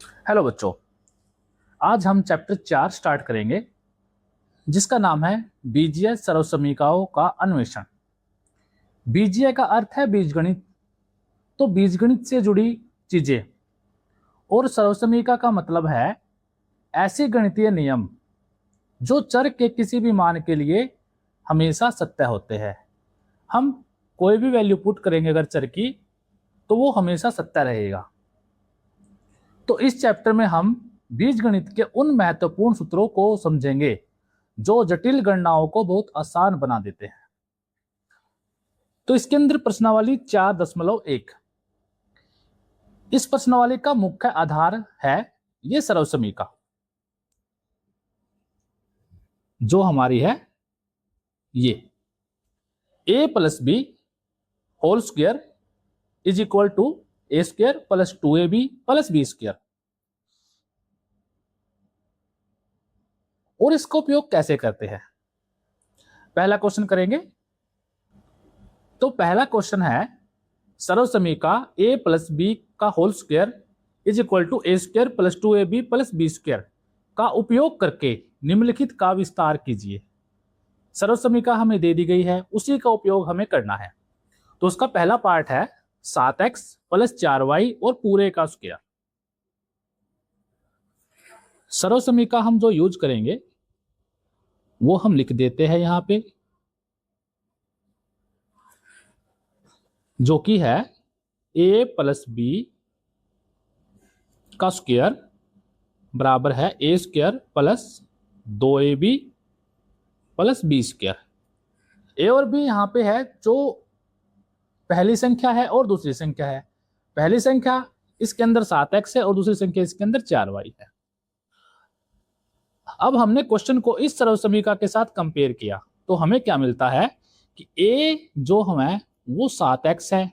Hello बच्चों, आज हम चैप्टर 4 स्टार्ट करेंगे जिसका नाम है बीजीय सर्वसमीकाओं का अन्वेषण। बीजीय का अर्थ है बीजगणित, तो बीजगणित से जुड़ी चीजें, और सर्वसमीका का मतलब है ऐसे गणितीय नियम जो चर के किसी भी मान के लिए हमेशा सत्य होते हैं। हम कोई भी वैल्यू पुट करेंगे अगर चर की, तो वो हमेशा सत्य रहेगा। तो इस चैप्टर में हम बीजगणित के उन महत्वपूर्ण सूत्रों को समझेंगे जो जटिल गणनाओं को बहुत आसान बना देते हैं। तो इसके अंदर प्रश्नावली 4.1, इस प्रश्नावली का मुख्य आधार है ये सर्वसमीका जो हमारी है ये a plus b whole square is equal to a square plus 2ab plus b square. और इसका उपयोग कैसे करते हैं, पहला क्वेश्चन करेंगे। तो पहला क्वेश्चन है सर्वसमीका a प्लस बी का whole square is equal to a square plus 2ab plus b square का उपयोग करके निम्नलिखित का विस्तार कीजिए। सर्वसमीका हमें दे दी गई है, उसी का उपयोग हमें करना है। तो उसका पहला पार्ट है 7x प्लस 4y और पूरे का स्क्वायर। सर्वसमीका हम जो यूज करेंगे वो हम लिख देते हैं यहां पे, जो कि है a प्लस बी का स्क्वायर बराबर है a square plus 2ab plus b square. A और बी यहां पे है जो पहली संख्या है और दूसरी संख्या है। पहली संख्या इसके अंदर 7x है और दूसरी संख्या इसके अंदर 4y है। अब हमने क्वेश्चन को इस सर्वसमीका के साथ कंपेयर किया तो हमें क्या मिलता है कि a जो हमें वो 7x है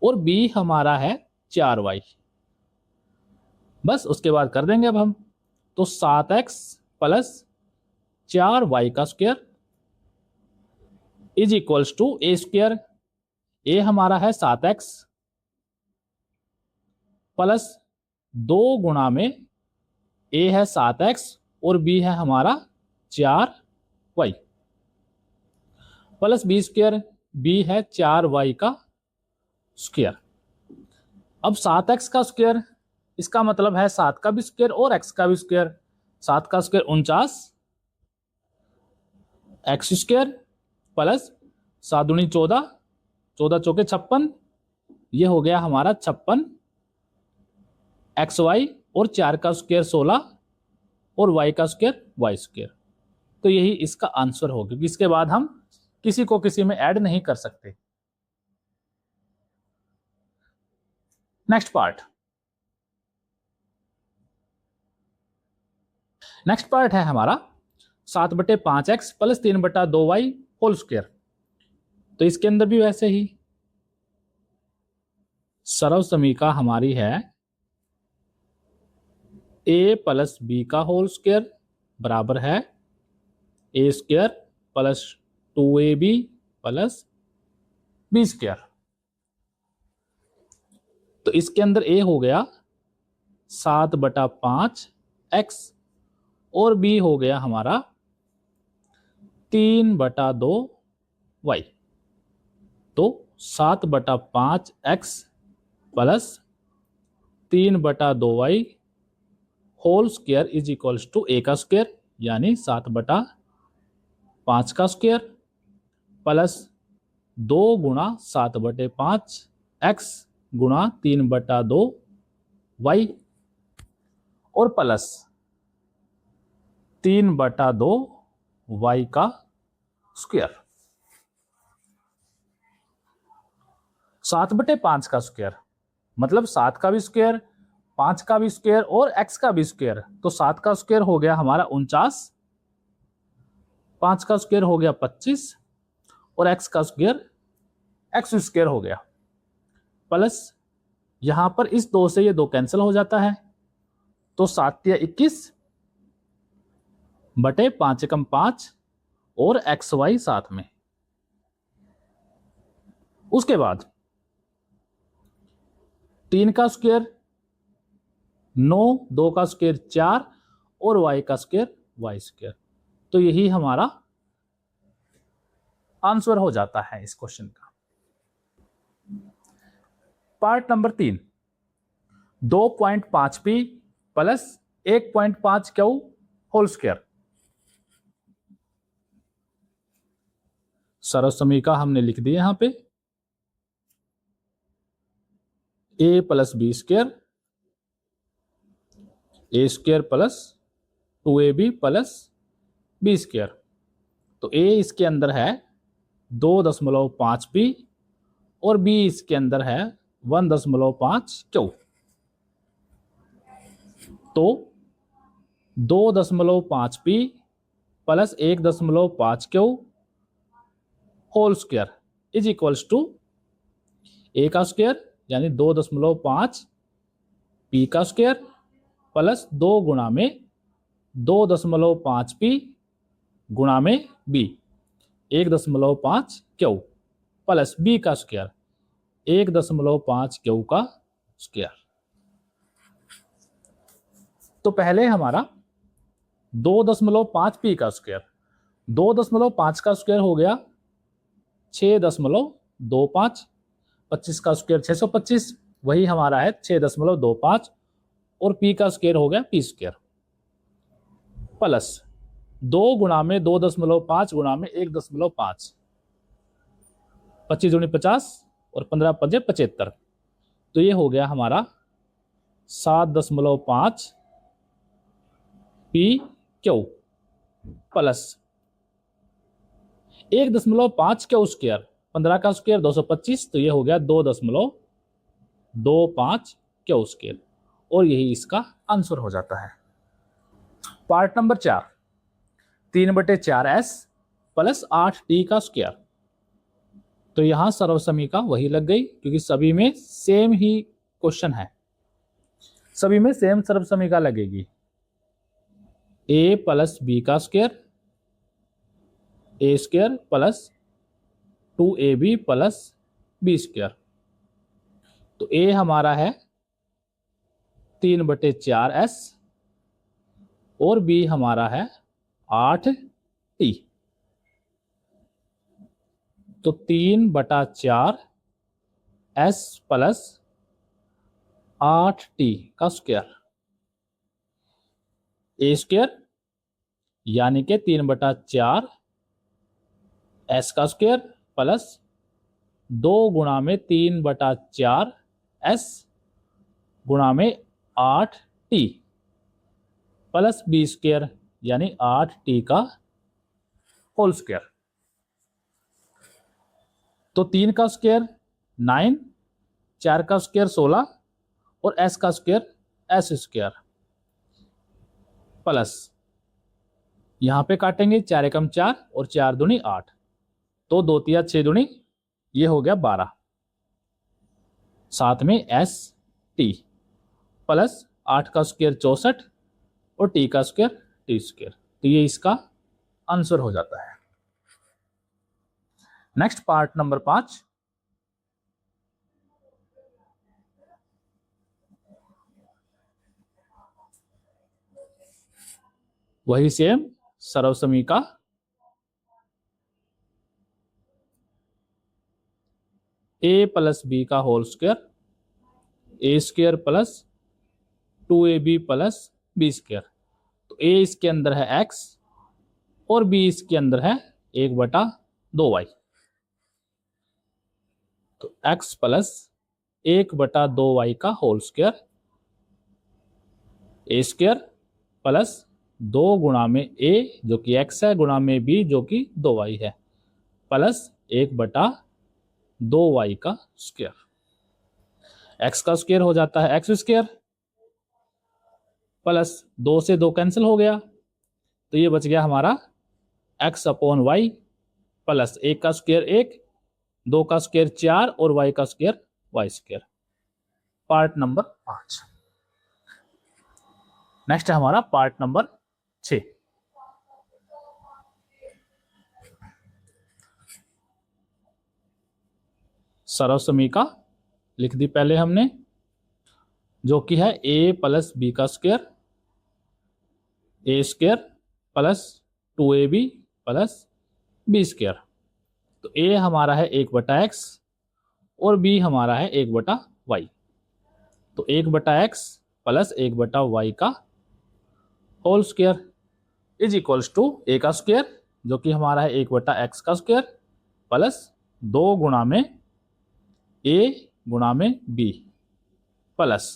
और b हमारा है 4y। बस उसके बाद कर देंगे अब हम। तो 7x प्लस 4y का square is equals to a square. A हमारा है 7x प्लस 2 गुणा में ए है 7x और बी है हमारा 4y plus b square, B है 4y का स्क्वायर। अब 7x का स्क्वायर, इसका मतलब है 7 का भी स्क्वायर और x का भी स्क्वायर। 7 का स्क्वायर 49, x स्क्वायर प्लस 7 दूनी 14, 14 चौके 56, ये हो गया हमारा 56 xy और 4 का स्क्वायर 16 और y का स्क्वायर y स्क्वायर। तो यही इसका आंसर होगा, क्योंकि इसके बाद हम किसी को किसी में ऐड नहीं कर सकते। नेक्स्ट पार्ट, नेक्स्ट पार्ट है हमारा 7/5x plus 3/2y whole square. तो इसके अंदर भी वैसे ही सर्वसमीका हमारी है a प्लस बी का होल स्क्वायर बराबर है a square plus 2ab plus b square. तो इसके अंदर a हो गया 7/5x और b हो गया हमारा 3/2y। तो 7/5x plus 3/2y whole square is equals to a का स्क्वायर यानी 7/5 का स्क्वायर प्लस 2 गुणा 7/5x गुणा 3/2y और प्लस 3/2y का स्क्वायर। 7/5 का स्क्वायर मतलब 7 का भी स्क्वायर, 5 का भी स्क्वायर और x का भी स्क्वायर। तो 7 का स्क्वायर हो गया हमारा 49, 5 का स्क्वायर हो गया 25 और x का स्क्वायर x स्क्वायर हो गया। प्लस यहां पर इस 2 से ये 2 कैंसिल हो जाता है, तो 7 या 21 बटे 5 एकम 5 और xy साथ में। उसके बाद 3 का स्क्वायर 9, 2 का स्क्वायर 4 और y का स्क्वायर y स्क्वायर। तो यही हमारा आंसर हो जाता है इस क्वेश्चन का। Part number 3, 2.5p plus 1.5q whole square. सरल समीकरण हमने लिख दिया यहां पे, a plus b square, a square plus 2ab plus b square. तो a इसके अंदर है 2.5p और b इसके अंदर है 1.5q। तो 2.5p plus 1.5q whole square is equals to a का स्क्वायर यानी 2.5 p का स्क्वायर प्लस 2 गुणा में 2.5p गुणा में b 1.5 q प्लस b का स्क्वायर 1.5 q का स्क्वायर। तो पहले हमारा 2.5 p का स्क्वायर, 2.5 का स्क्वायर हो गया 6.25, 25 का स्क्वायर 625, वही हमारा है 6.25 और p का स्क्वायर हो गया p स्क्वायर प्लस 2 गुणा में 2.5 गुणा में 1.5, 25 दूनी 50 और 15 पजे 75। तो ये हो गया हमारा 7.5 P Q plus 1.5 Q square, 15 का स्क्वायर 225, तो ये हो गया 2.25 क्यू स्क्वायर और यही इसका आंसर हो जाता है। Part number 4, 3/4s plus 8t का स्क्वायर। तो यहां सर्वसमीका वही लग गई क्योंकि सभी में सेम ही क्वेश्चन है, सभी में सेम सर्वसमीका लगेगी। a प्लस बी का square, a square plus 2ab plus b square. तो a हमारा है 3/4s और b हमारा है 8t। तो 3/4s प्लस 8t का स्क्वायर, ए स्क्वायर यानी कि 3/4 एस का स्क्वायर प्लस 2 गुणा में 3/4 एस गुणा में 8t प्लस बी स्क्वायर यानी 8t का होल स्क्वायर। तो 3 का स्क्वायर 9, 4 का स्क्वायर 16 और एस का स्क्वायर एस स्क्वायर प्लस यहां पे काटेंगे 4 एकम 4 और 4 दूनी 8, तो 2 तिया 6 दूनी ये हो गया 12, साथ में एस टी प्लस 8 का स्क्वायर 64 और टी का स्क्वायर टी स्क्वायर। तो ये इसका आंसर हो जाता है। नेक्स्ट पार्ट नंबर 5, वही सेम सर्वसमीका a प्लस बी का whole square, a square plus 2ab plus b square. तो a इसके अंदर है x और b इसके अंदर है 1/2y। तो x प्लस 1/2y का whole square, a square plus 2 गुणा में a जो कि x है गुणा में b जो कि 2y है प्लस 1/2y का स्क्वायर। x का स्क्वायर हो जाता है x स्क्वायर प्लस 2 से 2 कैंसिल हो गया, तो ये बच गया हमारा x/y प्लस 1 का स्क्वायर 1, 2 का स्क्वायर 4 और y का square y square. Part number 5। Next है हमारा पार्ट नंबर 6। सर्वसमीका लिख दी पहले हमने, जो कि है a प्लस बी का square, a square plus 2ab plus b square. तो a हमारा है 1/x और b हमारा है 1/y। तो 1/x प्लस 1/y का whole square is equals to a का स्क्वायर जो कि हमारा है 1/x का स्क्वायर प्लस 2 गुणा में a गुणा में b प्लस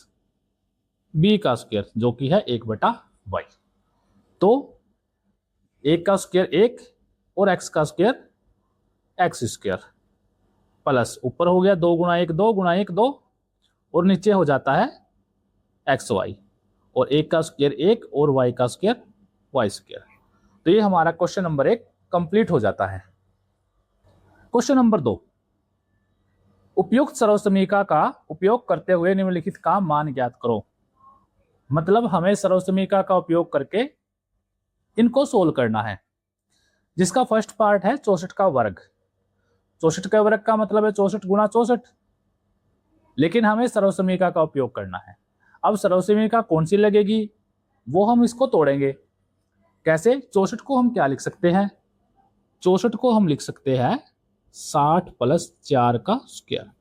b का स्क्वायर जो कि है 1/y। तो 1 का स्क्वायर 1 और x का स्क्वायर x स्क्वायर प्लस ऊपर हो गया 2 गुणा 1 2 गुणा 1 2 और नीचे हो जाता है xy और 1 का स्क्वायर 1 और y का स्क्वायर y स्क्वायर। तो ये हमारा क्वेश्चन नंबर 1 कंप्लीट हो जाता है। क्वेश्चन नंबर 2, उपयुक्त सर्वसमीका का उपयोग करते हुए निम्नलिखित का मान ज्ञात करो। मतलब हमें सर्वसमीका का उपयोग करके इनको सोल्व करना है। जिसका फर्स्ट पार्ट है 64 का वर्ग। 64 का वर्ग का मतलब है 64 गुणा 64, लेकिन हमें सर्वसमीका का उपयोग करना है। अब सर्वसमीका कौन सी लगेगी वो हम इसको तोड़ेंगे। कैसे? 64 को हम क्या लिख सकते हैं? 64 को हम लिख सकते हैं 60 प्लस 4 का स्क्वायर।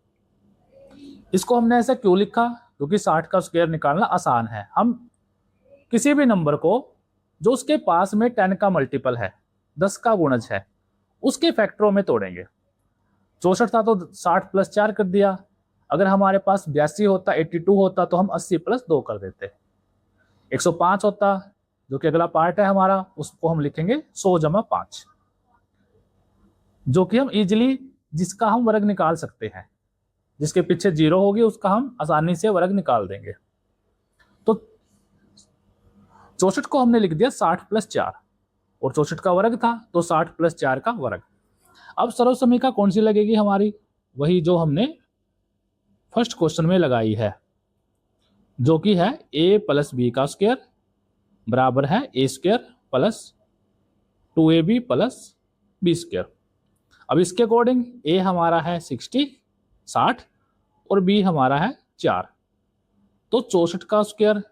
इसको हमने ऐसा क्यों लिखा? क्योंकि 60 का स्क्वायर निकालना आसान है। हम किसी भी नंबर को जो उसके पास में 10 का मल्टीपल है, 10 का गुणज है, उसके फैक्टरों में तोड़ेंगे। 64 था तो 60 प्लस 4 कर दिया। अगर हमारे पास 82 होता, 82 होता तो हम 80 प्लस 2 कर देते। 105 होता जो कि अगला पार्ट है हमारा, उसको हम लिखेंगे 100 जमा 5, जो कि हम इजिली जिसका हम वर्ग निकाल सकते हैं। जिसके पीछे 0 होगी उसका हम आसानी से वर्ग निकाल देंगे। तो 64 को हमने लिख दिया 60 प्लस 4 और 64 का वर्ग था तो 60 प्लस 4 का वर्ग। अब सर्वसमीका कौन सी लगेगी हमारी? वही जो हमने फर्स्ट क्वेश्चन में लगाई है, जो कि है a प्लस बी का स्क्वायर बराबर है a square plus 2ab plus b square. अब इसके अकॉर्डिंग a हमारा है 60 और b हमारा है 4। तो 64 का स्क्वायर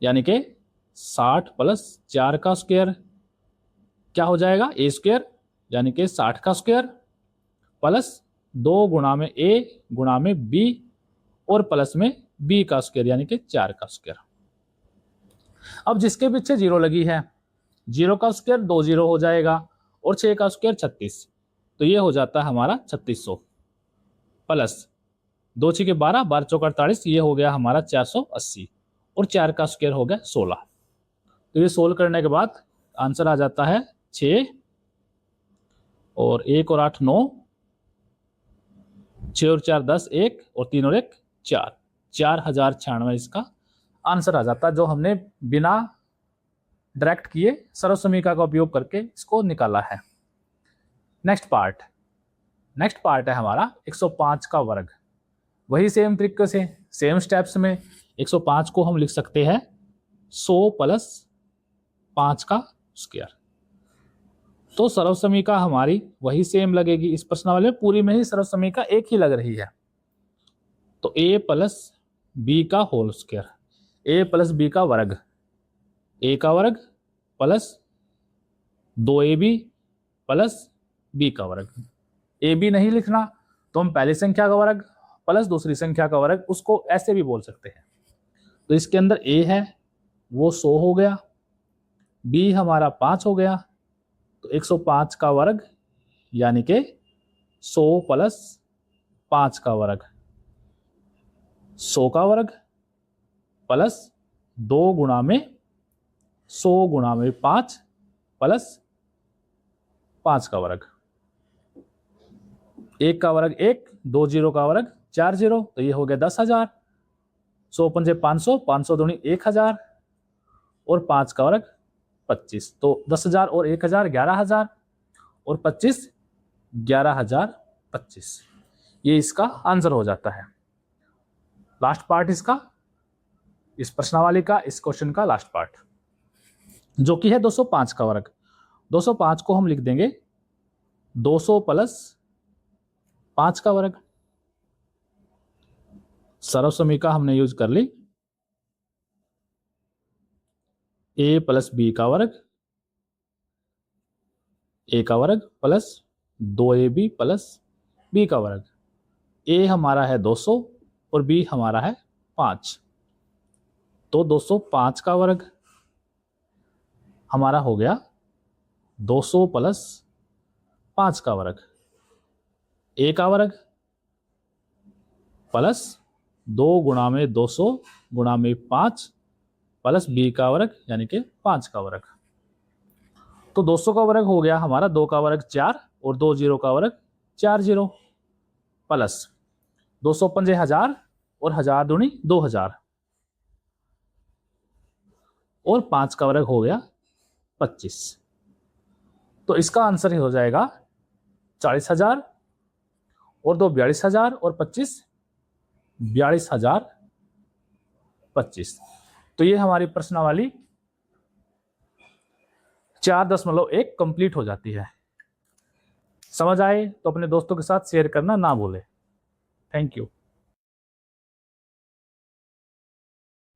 यानी कि 60 प्लस 4 का स्क्वायर क्या हो जाएगा? a स्क्वायर यानी कि 60 का स्क्वायर प्लस 2 गुणा में a गुणा में b और प्लस में b का स्क्वायर यानी कि 4 का स्क्वायर। अब जिसके पीछे 0 लगी है, 0 का स्क्वायर 2 0 हो जाएगा और 6 का स्क्वायर 36, तो ये हो जाता है हमारा 3600 प्लस 2 6 के 12 12 चौक 48, ये हो गया हमारा 480 और 4 का स्क्वायर हो गया 16। तो ये सोल्व करने के बाद आंसर आ जाता है 6 और 1 और 8 9, 6 और 4 10, 1 और 3 और 1 4, 4096 इसका आंसर आ जाता है, जो हमने बिना डायरेक्ट किए सर्वसमीका का उपयोग करके इसको निकाला है। नेक्स्ट पार्ट है हमारा 105 का वर्ग। वही सेम तरीके से सेम स्टेप्स में 105 को हम लिख सकते हैं 100 प्लस 5 का स्क्वायर। तो सर्वसमीका हमारी वही सेम लगेगी। इस प्रश्नावली में पूरी में ही सर्वसमीका एक ही लग रही है। तो a प्लस बी का whole square, a plus b का वर्ग, a का वर्ग प्लस 2ab प्लस b का वर्ग। ab नहीं लिखना तो हम पहली संख्या का वर्ग प्लस दूसरी संख्या का वर्ग, उसको ऐसे भी बोल सकते हैं। तो इसके अंदर a है वो 100 हो गया, b हमारा 5 हो गया, तो 105 का वर्ग यानी कि 100 प्लस 5 का वर्ग, 100 का वर्ग प्लस 2 गुणा में 100 गुणा में 5 प्लस 5 का वर्ग, 1 का वर्ग 1, 2 0 का वर्ग 4 0, तो ये हो गया 10,000। 100 पंजे 500, 500 दूनी 1000 और 5 का वर्ग 25, तो 10,000 और 1000 11,000 और 25 11,025। ये इसका आंसर हो जाता है। लास्ट पार्ट इसका, इस प्रश्नावली का, इस क्वेश्चन का लास्ट पार्ट जो कि है 205 का वर्ग। 205 को हम लिख देंगे 200 प्लस 5 का वर्ग। सर्वसमीका हमने यूज कर ली, ए प्लस बी का वर्ग, ए का वर्ग प्लस 2ab प्लस बी का वर्ग। ए हमारा है 200 और बी हमारा है 5, तो 205 का वर्ग हमारा हो गया 200 प्लस 5 का वर्ग, ए का वर्ग प्लस 2 गुणा में 200 गुणा में 5 प्लस बी का वर्ग यानी कि 5 का वर्ग। तो 200 का वर्ग हो गया हमारा 2 का वर्ग 4 और 2 जीरो का वर्ग 4 जीरो प्लस 200 पंजे 1000 और 1000 दूनी 2000 और 5 का वर्ग हो गया 25। तो इसका आंसर ही हो जाएगा 40,000 और 2 42,000 और 25 42,025। तो ये हमारी प्रश्नावली 4.1 कंप्लीट हो जाती है। समझ आए तो अपने दोस्तों के साथ शेयर करना ना भूले। Thank you.